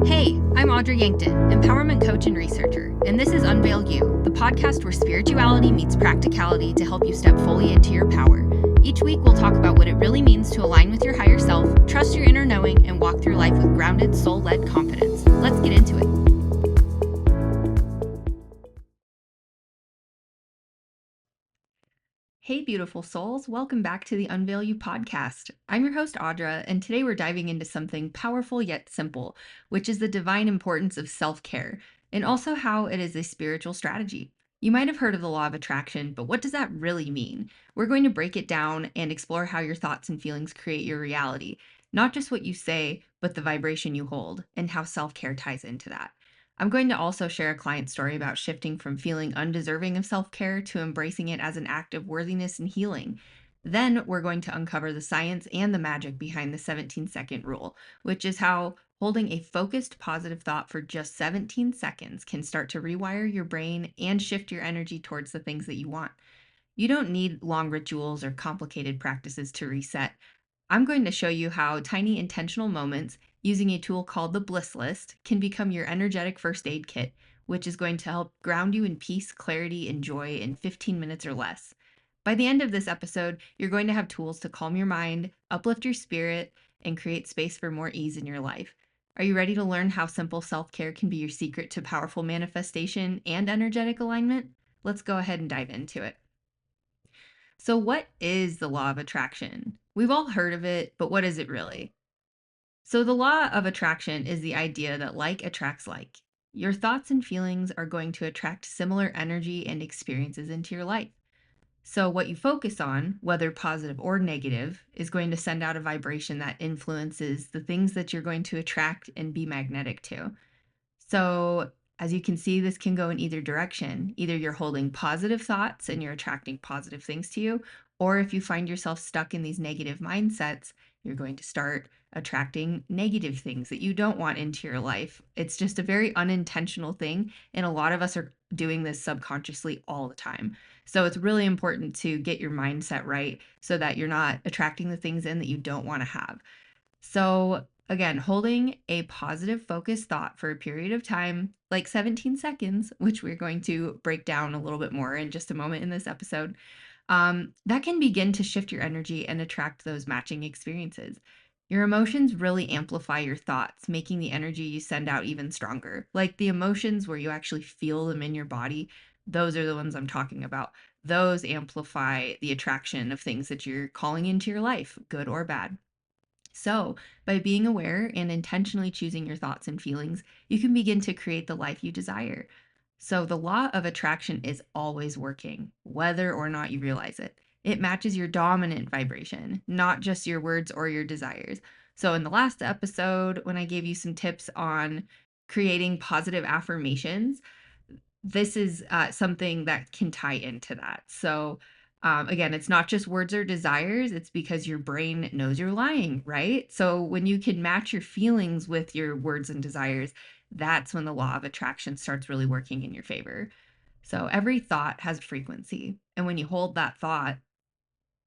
Hey, I'm Audra Yankton, empowerment coach and researcher, and this is Unveil You, the podcast where spirituality meets practicality to help you step fully into your power. Each week, we'll talk about what it really means to align with your higher self, trust your inner knowing, and walk through life with grounded, soul-led confidence. Let's get into it. Hey, beautiful souls. Welcome back to the Unveil You Podcast. I'm your host, Audra, and today we're diving into something powerful yet simple, which is the divine importance of self-care, and also how it is a spiritual strategy. You might have heard of the law of attraction, but what does that really mean? We're going to break it down and explore how your thoughts and feelings create your reality, not just what you say, but the vibration you hold, and how self-care ties into that. I'm going to also share a client story about shifting from feeling undeserving of self-care to embracing it as an act of worthiness and healing. Then we're going to uncover the science and the magic behind the 17-second rule, which is how holding a focused positive thought for just 17 seconds can start to rewire your brain and shift your energy towards the things that you want. You don't need long rituals or complicated practices to reset. I'm going to show you how tiny intentional moments using a tool called the Bliss List can become your energetic first aid kit, which is going to help ground you in peace, clarity, and joy in 15 minutes or less. By the end of this episode, you're going to have tools to calm your mind, uplift your spirit, and create space for more ease in your life. Are you ready to learn how simple self-care can be your secret to powerful manifestation and energetic alignment? Let's go ahead and dive into it. So, what is the law of attraction? We've all heard of it, but what is it really? So, the law of attraction is the idea that like attracts like. Your thoughts and feelings are going to attract similar energy and experiences into your life. So, what you focus on, whether positive or negative, is going to send out a vibration that influences the things that you're going to attract and be magnetic to. So, as you can see, this can go in either direction. Either you're holding positive thoughts and you're attracting positive things to you, or if you find yourself stuck in these negative mindsets, you're going to start attracting negative things that you don't want into your life. It's just a very unintentional thing, and a lot of us are doing this subconsciously all the time. So, it's really important to get your mindset right so that you're not attracting the things in that you don't want to have. So, again, holding a positive focused thought for a period of time, like 17 seconds, which we're going to break down a little bit more in just a moment in this episode, that can begin to shift your energy and attract those matching experiences. Your emotions really amplify your thoughts, making the energy you send out even stronger. Like the emotions where you actually feel them in your body, those are the ones I'm talking about. Those amplify the attraction of things that you're calling into your life, good or bad. So, by being aware and intentionally choosing your thoughts and feelings, you can begin to create the life you desire. So, the law of attraction is always working, whether or not you realize it. It matches your dominant vibration, not just your words or your desires. So, in the last episode, when I gave you some tips on creating positive affirmations, this is something that can tie into that. So, again, it's not just words or desires, it's because your brain knows you're lying, right? So, when you can match your feelings with your words and desires, that's when the law of attraction starts really working in your favor. So, every thought has frequency. And when you hold that thought,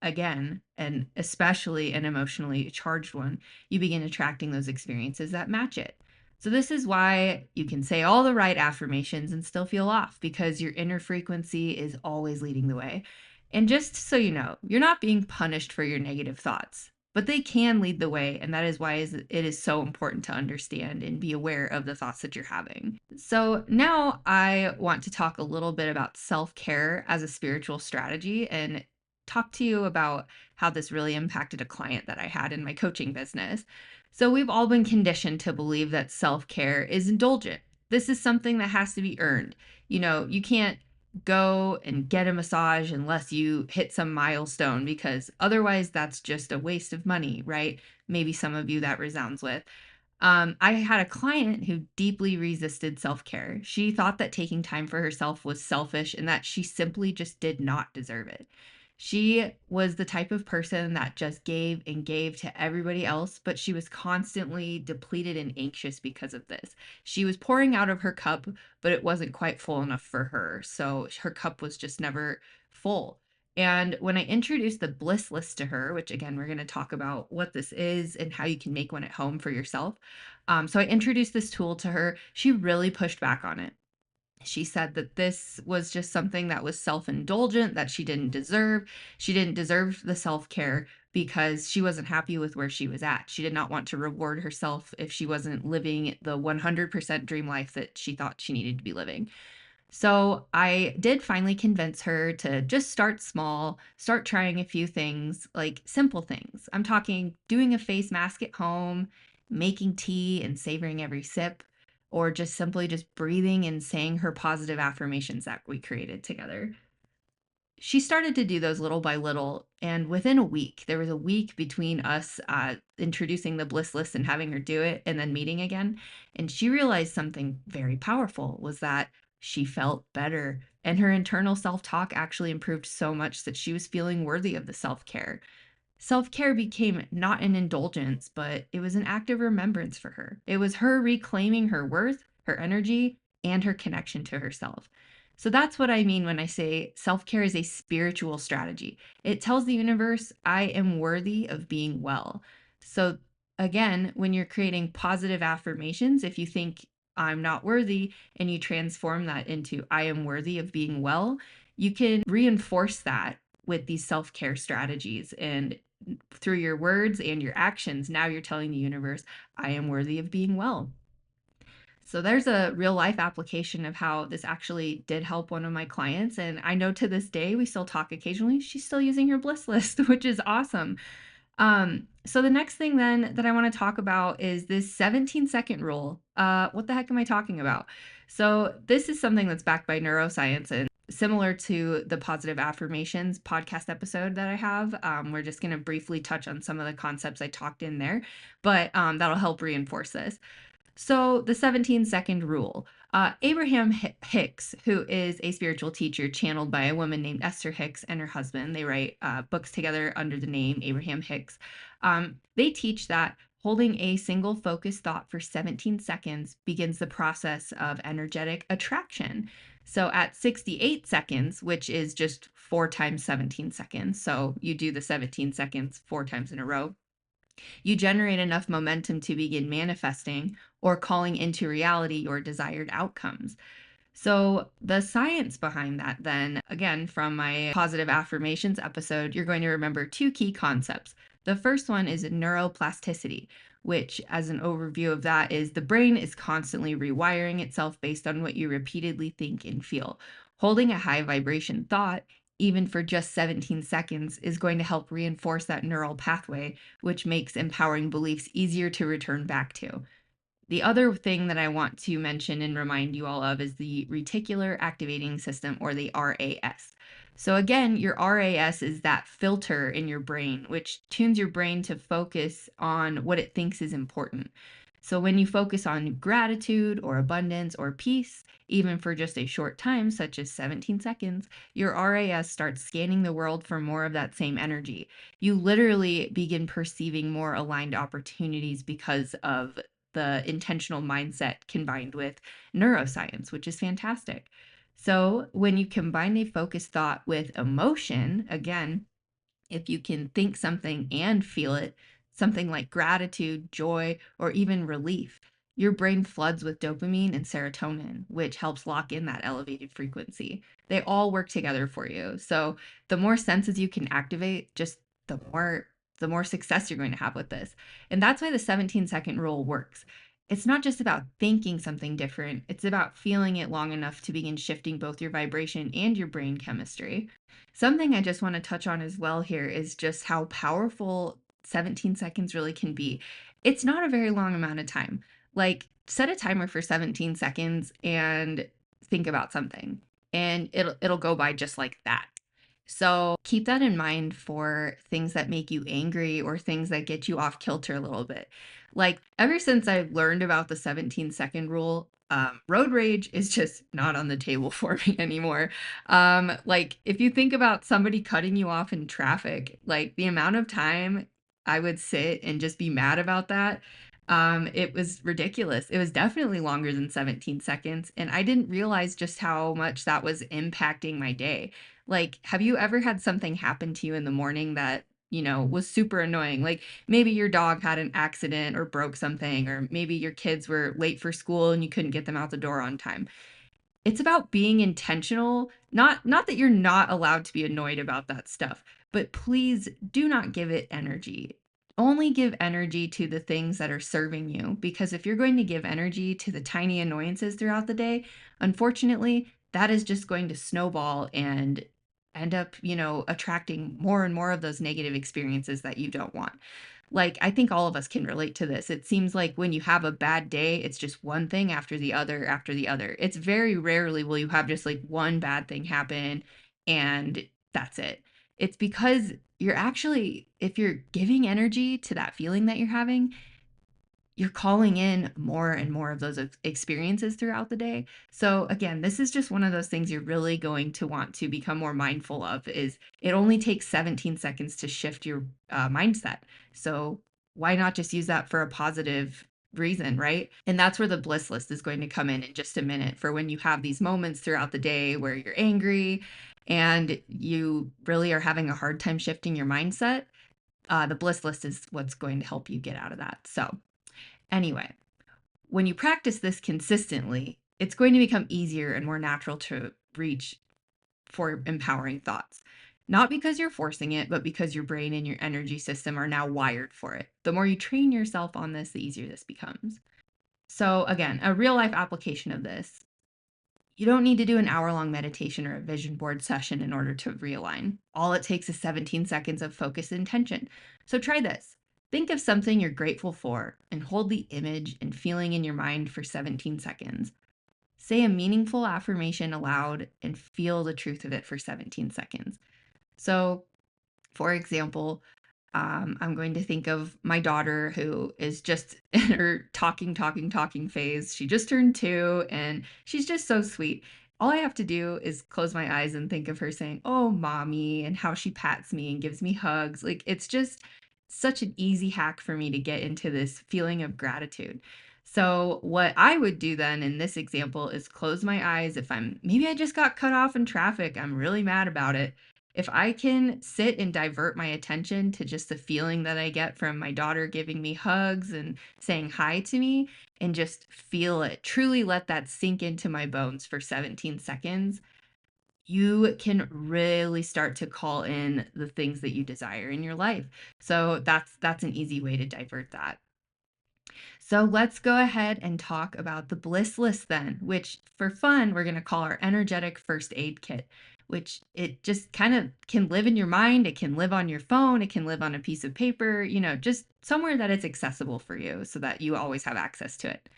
again, and especially an emotionally charged one, you begin attracting those experiences that match it. So, this is why you can say all the right affirmations and still feel off because your inner frequency is always leading the way. And just so you know, you're not being punished for your negative thoughts, but they can lead the way. And that is why it is so important to understand and be aware of the thoughts that you're having. So, now I want to talk a little bit about self care as a spiritual strategy and talk to you about how this really impacted a client that I had in my coaching business. So, we've all been conditioned to believe that self care is indulgent. This is something that has to be earned. You can't go and get a massage unless you hit some milestone because otherwise that's just a waste of money, right? Maybe some of you that resounds with. I had a client who deeply resisted self care. She thought that taking time for herself was selfish and that she simply just did not deserve it. She was the type of person that just gave and gave to everybody else, but she was constantly depleted and anxious because of this. She was pouring out of her cup, but it wasn't quite full enough for her. So her cup was just never full. And when I introduced the bliss list to her, which again, we're going to talk about what this is and how you can make one at home for yourself. So I introduced this tool to her. She really pushed back on it. She said that this was just something that was self-indulgent, that she didn't deserve. She didn't deserve the self-care because she wasn't happy with where she was at. She did not want to reward herself if she wasn't living the 100% dream life that she thought she needed to be living. So I did finally convince her to just start small, start trying a few things, like simple things. I'm talking doing a face mask at home, making tea and savoring every sip, or just simply just breathing and saying her positive affirmations that we created together. She started to do those little by little, and within a week, there was a week between us introducing the bliss list and having her do it and then meeting again, and she realized something very powerful was that she felt better, and her internal self-talk actually improved so much that she was feeling worthy of the self-care. Self-care became not an indulgence, but it was an act of remembrance for her. It was her reclaiming her worth, her energy, and her connection to herself. So that's what I mean when I say self-care is a spiritual strategy. It tells the universe, I am worthy of being well. So again, when you're creating positive affirmations, if you think I'm not worthy and you transform that into I am worthy of being well, you can reinforce that with these self-care strategies, and through your words and your actions, now you're telling the universe, I am worthy of being well. So there's a real life application of how this actually did help one of my clients. And I know to this day, we still talk occasionally. She's still using her bliss list, which is awesome. So the next thing then that I want to talk about is this 17-second rule. What the heck am I talking about? So this is something that's backed by neuroscience and similar to the positive affirmations podcast episode that I have. We're just going to briefly touch on some of the concepts I talked in there, but that'll help reinforce this. So, the 17-second rule. Abraham Hicks, who is a spiritual teacher channeled by a woman named Esther Hicks and her husband, they write books together under the name Abraham Hicks. They teach that holding a single focused thought for 17 seconds begins the process of energetic attraction. So, at 68 seconds, which is just 4 times 17 seconds, so you do the 17 seconds 4 times in a row, you generate enough momentum to begin manifesting or calling into reality your desired outcomes. So, the science behind that, then, again, from my positive affirmations episode, you're going to remember two key concepts. The first one is neuroplasticity, which, as an overview of that, is the brain is constantly rewiring itself based on what you repeatedly think and feel. Holding a high vibration thought, even for just 17 seconds, is going to help reinforce that neural pathway, which makes empowering beliefs easier to return back to. The other thing that I want to mention and remind you all of is the reticular activating system, or the RAS. So, again, your RAS is that filter in your brain, which tunes your brain to focus on what it thinks is important. So, when you focus on gratitude or abundance or peace, even for just a short time, such as 17 seconds, your RAS starts scanning the world for more of that same energy. You literally begin perceiving more aligned opportunities because of the intentional mindset combined with neuroscience, which is fantastic. So, when you combine a focused thought with emotion, again, if you can think something and feel it, something like gratitude, joy, or even relief, your brain floods with dopamine and serotonin, which helps lock in that elevated frequency. They all work together for you. So the more senses you can activate, just the more success you're going to have with this. And that's why the 17-second rule works. It's not just about thinking something different, it's about feeling it long enough to begin shifting both your vibration and your brain chemistry. Something I just want to touch on as well here is just how powerful 17 seconds really can be. It's not a very long amount of time. Like, set a timer for 17 seconds and think about something, and it'll go by just like that. So, keep that in mind for things that make you angry or things that get you off kilter a little bit. Like, ever since I learned about the 17-second rule, road rage is just not on the table for me anymore. Like, if you think about somebody cutting you off in traffic, like the amount of time I would sit and just be mad about that, it was ridiculous. It was definitely longer than 17 seconds, and I didn't realize just how much that was impacting my day. Like, have you ever had something happen to you in the morning that, was super annoying? Like maybe your dog had an accident or broke something, or maybe your kids were late for school and you couldn't get them out the door on time. It's about being intentional, not that you're not allowed to be annoyed about that stuff, but please do not give it energy. Only give energy to the things that are serving you, because if you're going to give energy to the tiny annoyances throughout the day, unfortunately, that is just going to snowball and end up, attracting more and more of those negative experiences that you don't want. Like, I think all of us can relate to this. It seems like when you have a bad day, it's just one thing after the other after the other. It's very rarely will you have just like one bad thing happen and that's it. It's because you're actually, if you're giving energy to that feeling that you're having, you're calling in more and more of those experiences throughout the day. So again, this is just one of those things you're really going to want to become more mindful of. Is it only takes 17 seconds to shift your mindset. So why not just use that for a positive reason, right? And that's where the bliss list is going to come in just a minute, for when you have these moments throughout the day where you're angry and you really are having a hard time shifting your mindset. The bliss list is what's going to help you get out of that. So anyway, when you practice this consistently, it's going to become easier and more natural to reach for empowering thoughts. Not because you're forcing it, but because your brain and your energy system are now wired for it. The more you train yourself on this, the easier this becomes. So, again, a real life application of this: you don't need to do an hour-long meditation or a vision board session in order to realign. All it takes is 17 seconds of focused intention. So try this. Think of something you're grateful for and hold the image and feeling in your mind for 17 seconds. Say a meaningful affirmation aloud and feel the truth of it for 17 seconds. So, for example, I'm going to think of my daughter, who is just in her talking phase. She just turned 2 and she's just so sweet. All I have to do is close my eyes and think of her saying, "Oh, mommy," and how she pats me and gives me hugs. Like, it's just such an easy hack for me to get into this feeling of gratitude. So, what I would do then in this example is close my eyes. If maybe I just got cut off in traffic, I'm really mad about it. If I can sit and divert my attention to just the feeling that I get from my daughter giving me hugs and saying hi to me, and just feel it, truly let that sink into my bones for 17 seconds, you can really start to call in the things that you desire in your life. So that's an easy way to divert that. So let's go ahead and talk about the bliss list then, which for fun, we're going to call our energetic first aid kit, which it just kind of can live in your mind. It can live on your phone. It can live on a piece of paper, just somewhere that it's accessible for you so that you always have access to it.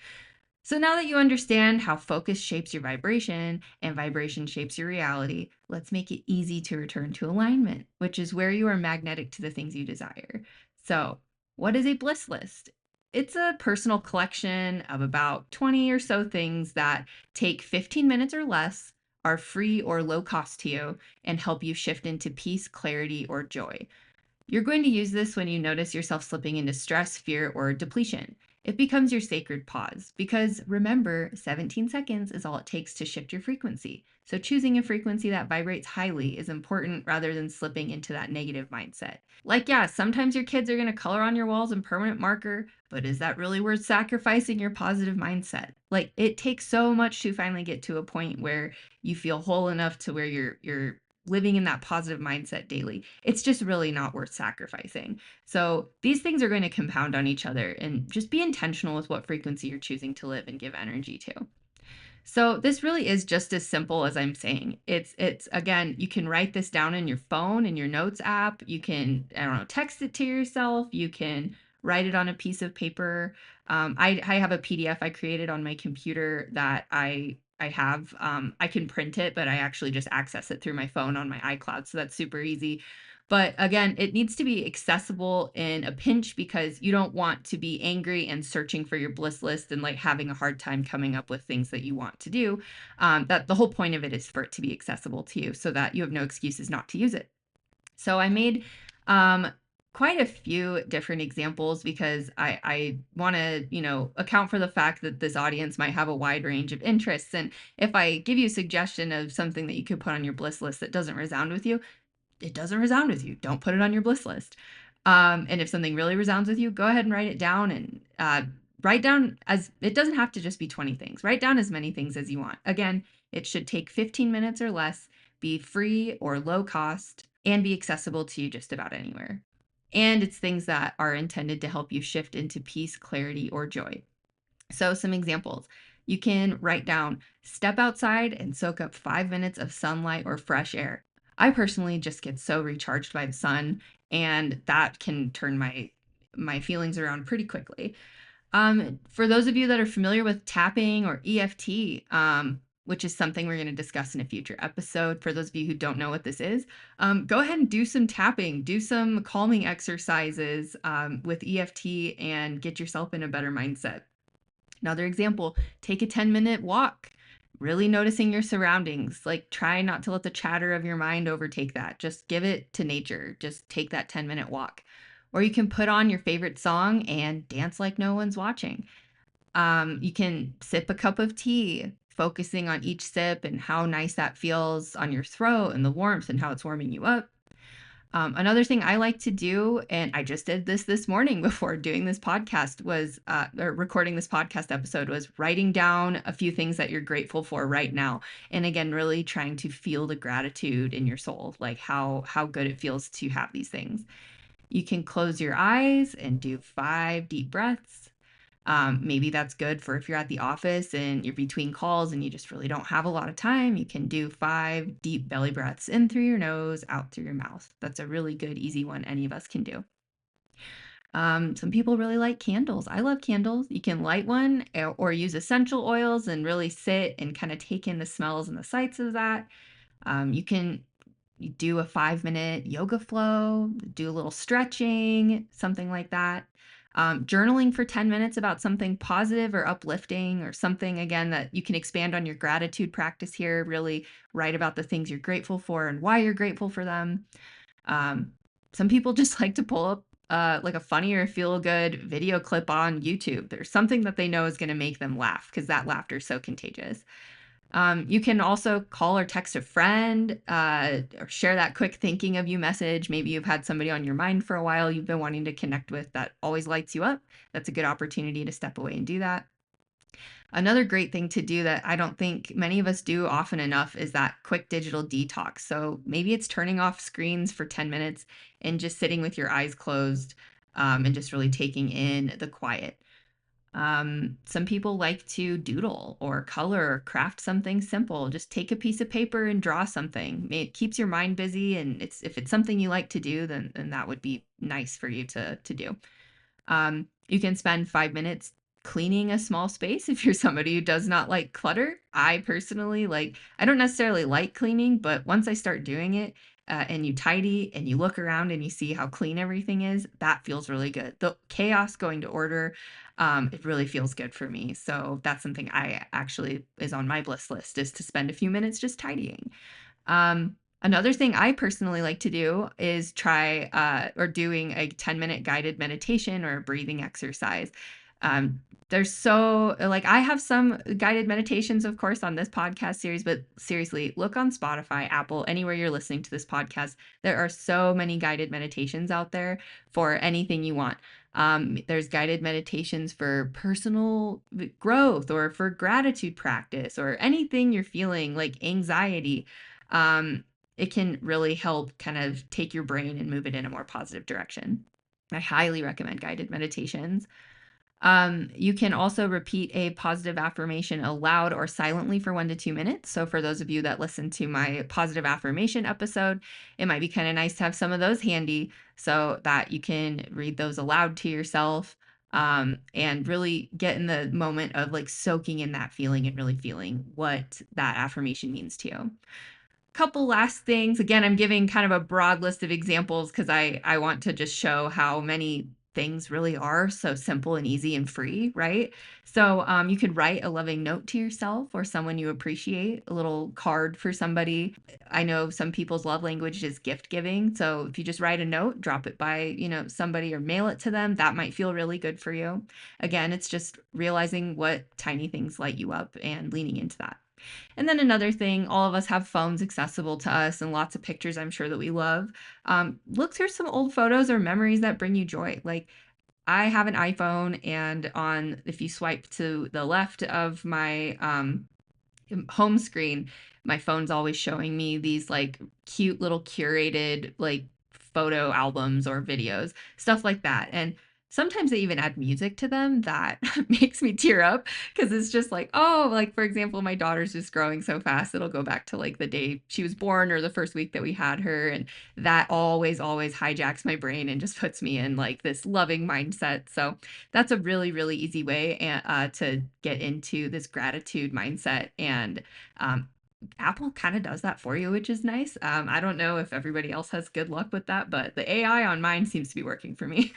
So now that you understand how focus shapes your vibration and vibration shapes your reality, let's make it easy to return to alignment, which is where you are magnetic to the things you desire. So, what is a bliss list? It's a personal collection of about 20 or so things that take 15 minutes or less, are free or low cost to you, and help you shift into peace, clarity, or joy. You're going to use this when you notice yourself slipping into stress, fear, or depletion. It becomes your sacred pause, because remember, 17 seconds is all it takes to shift your frequency. So choosing a frequency that vibrates highly is important, rather than slipping into that negative mindset. Like, yeah, sometimes your kids are going to color on your walls in permanent marker, but is that really worth sacrificing your positive mindset? Like, it takes so much to finally get to a point where you feel whole enough to where you're living in that positive mindset daily. It's just really not worth sacrificing. So these things are going to compound on each other, and just be intentional with what frequency you're choosing to live and give energy to. So this really is just as simple as I'm saying. It's again, you can write this down in your phone, in your notes app. You can, I don't know, text it to yourself. You can write it on a piece of paper. I have a PDF I created on my computer that I have. I can print it, but I actually just access it through my phone on my iCloud. So that's super easy. But again, it needs to be accessible in a pinch, because you don't want to be angry and searching for your bliss list and like having a hard time coming up with things that you want to do. That the whole point of it is for it to be accessible to you so that you have no excuses not to use it. So I made quite a few different examples because I want to, account for the fact that this audience might have a wide range of interests. And if I give you a suggestion of something that you could put on your bliss list that doesn't resound with you, it doesn't resound with you. Don't put it on your bliss list. And if something really resounds with you, go ahead and write it down and write down as it doesn't have to just be 20 things. Write down as many things as you want. Again, it should take 15 minutes or less, be free or low cost, and be accessible to you just about anywhere. And it's things that are intended to help you shift into peace, clarity, or joy. So, some examples. You can write down, step outside and soak up 5 minutes of sunlight or fresh air. I personally just get so recharged by the sun, and that can turn my feelings around pretty quickly. For those of you that are familiar with tapping or EFT, which is something we're going to discuss in a future episode, for those of you who don't know what this is, go ahead and do some tapping, do some calming exercises with EFT, and get yourself in a better mindset. Another example, take a 10-minute walk, really noticing your surroundings. Like, try not to let the chatter of your mind overtake that. Just give it to nature. Just take that 10-minute walk. Or you can put on your favorite song and dance like no one's watching. You can sip a cup of tea, focusing on each sip and how nice that feels on your throat and the warmth and how it's warming you up. Another thing I like to do, and I just did this morning before doing this podcast, was or recording this podcast episode, was writing down a few things that you're grateful for right now. And again, really trying to feel the gratitude in your soul, like how good it feels to have these things. You can close your eyes and do 5 deep breaths. Maybe that's good for if you're at the office and you're between calls and you just really don't have a lot of time. You can do 5 deep belly breaths in through your nose, out through your mouth. That's a really good, easy one any of us can do. Some people really like candles. I love candles. You can light one or use essential oils and really sit and kind of take in the smells and the sights of that. You can do a 5-minute yoga flow, do a little stretching, something like that. Journaling for 10 minutes about something positive or uplifting or something, again, that you can expand on your gratitude practice here. Really write about the things you're grateful for and why you're grateful for them. Some people just like to pull up like a funny or feel good video clip on YouTube. There's something that they know is going to make them laugh because that laughter is so contagious. You can also call or text a friend or share that quick thinking of you message. Maybe you've had somebody on your mind for a while you've been wanting to connect with that always lights you up. That's a good opportunity to step away and do that. Another great thing to do that I don't think many of us do often enough is that quick digital detox. So maybe it's turning off screens for 10 minutes and just sitting with your eyes closed and just really taking in the quiet. Some people like to doodle or color or craft something simple. Just take a piece of paper and draw something. It keeps your mind busy, and if it's something you like to do, then that would be nice for you to do. You can spend 5 minutes cleaning a small space if you're somebody who does not like clutter. I personally I don't necessarily like cleaning, but once I start doing it, and you tidy and you look around and you see how clean everything is, that feels really good. The chaos going to order, it really feels good for me. So that's something I actually is on my bliss list, is to spend a few minutes just tidying. Another thing I personally like to do is try or doing a 10-minute guided meditation or a breathing exercise. There's so I have some guided meditations, of course, on this podcast series, but seriously, look on Spotify, Apple, anywhere you're listening to this podcast. There are so many guided meditations out there for anything you want. There's guided meditations for personal growth or for gratitude practice or anything you're feeling like anxiety. It can really help kind of take your brain and move it in a more positive direction. I highly recommend guided meditations. You can also repeat a positive affirmation aloud or silently for 1 to 2 minutes. So for those of you that listen to my positive affirmation episode, it might be kind of nice to have some of those handy so that you can read those aloud to yourself, and really get in the moment of soaking in that feeling and really feeling what that affirmation means to you. Couple last things. Again, I'm giving kind of a broad list of examples because I want to just show how many things really are so simple and easy and free, right? So you could write a loving note to yourself or someone you appreciate, a little card for somebody. I know some people's love language is gift giving. So if you just write a note, drop it by, somebody or mail it to them, that might feel really good for you. Again, it's just realizing what tiny things light you up and leaning into that. And then another thing, all of us have phones accessible to us and lots of pictures I'm sure that we love. Look through some old photos or memories that bring you joy. Like I have an iPhone, and if you swipe to the left of my home screen, my phone's always showing me these like cute little curated like photo albums or videos, stuff like that. And sometimes they even add music to them that makes me tear up because it's just like, oh, like for example, my daughter's just growing so fast. It'll go back to like the day she was born or the first week that we had her. And that always hijacks my brain and just puts me in like this loving mindset. So that's a really, really easy way to get into this gratitude mindset. And Apple kind of does that for you, which is nice. I don't know if everybody else has good luck with that, but the AI on mine seems to be working for me.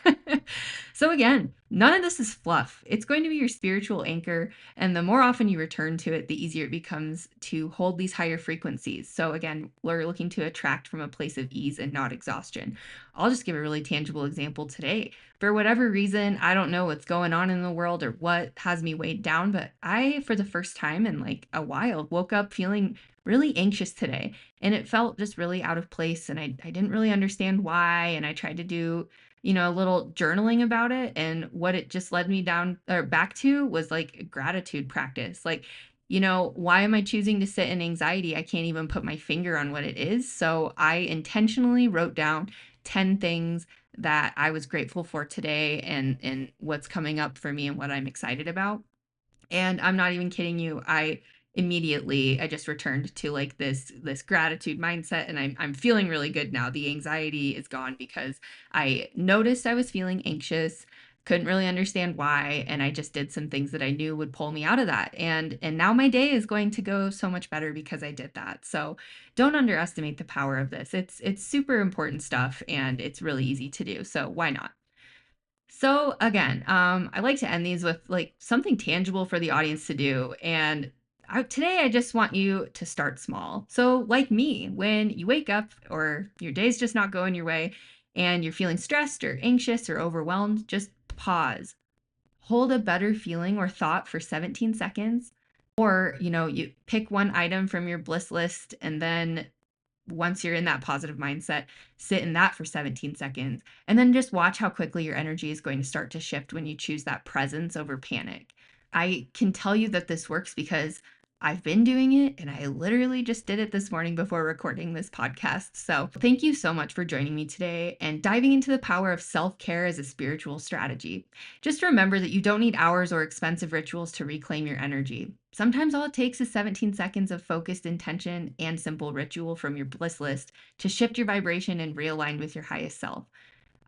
So again, none of this is fluff. It's going to be your spiritual anchor, and the more often you return to it, the easier it becomes to hold these higher frequencies. So again, we're looking to attract from a place of ease and not exhaustion. I'll just give a really tangible example today. For whatever reason, I don't know what's going on in the world or what has me weighed down, but I, for the first time in like a while, woke up feeling really anxious today. And it felt just really out of place. And I didn't really understand why. And I tried to do, a little journaling about it. And what it just led me down or back to was like a gratitude practice. Like, why am I choosing to sit in anxiety? I can't even put my finger on what it is. So I intentionally wrote down 10 things that I was grateful for today and what's coming up for me and what I'm excited about. And I'm not even kidding you. I just returned to like this gratitude mindset, and I'm feeling really good now. The anxiety is gone because I noticed I was feeling anxious, couldn't really understand why, and I just did some things that I knew would pull me out of that. And now my day is going to go so much better because I did that. So don't underestimate the power of this. It's super important stuff, and it's really easy to do. So why not? So again, I like to end these with like something tangible for the audience to do. And today I just want you to start small. So like me, when you wake up or your day's just not going your way and you're feeling stressed or anxious or overwhelmed, just pause. Hold a better feeling or thought for 17 seconds. Or, you pick one item from your bliss list, and then once you're in that positive mindset, sit in that for 17 seconds, and then just watch how quickly your energy is going to start to shift when you choose that presence over panic. I can tell you that this works because I've been doing it, and I literally just did it this morning before recording this podcast. So thank you so much for joining me today and diving into the power of self-care as a spiritual strategy. Just remember that you don't need hours or expensive rituals to reclaim your energy. Sometimes all it takes is 17 seconds of focused intention and simple ritual from your bliss list to shift your vibration and realign with your highest self.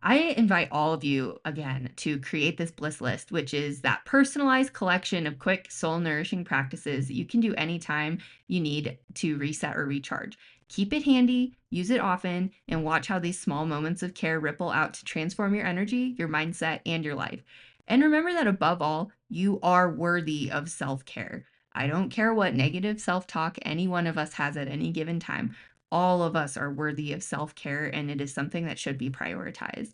I invite all of you again to create this bliss list, which is that personalized collection of quick soul nourishing practices that you can do anytime you need to reset or recharge. Keep it handy, use it often, and watch how these small moments of care ripple out to transform your energy, your mindset, and your life. And remember that above all, you are worthy of self-care. I don't care what negative self-talk any one of us has at any given time. All of us are worthy of self-care, and it is something that should be prioritized.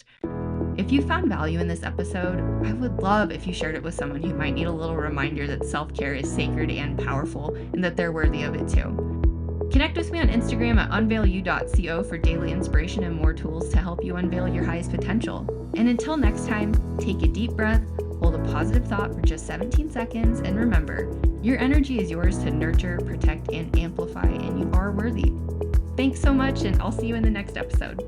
If you found value in this episode, I would love if you shared it with someone who might need a little reminder that self-care is sacred and powerful, and that they're worthy of it too. Connect with me on Instagram at UnveilYou.co for daily inspiration and more tools to help you unveil your highest potential. And until next time, take a deep breath, hold a positive thought for just 17 seconds, and remember, your energy is yours to nurture, protect, and amplify, and you are worthy. Thanks so much, and I'll see you in the next episode.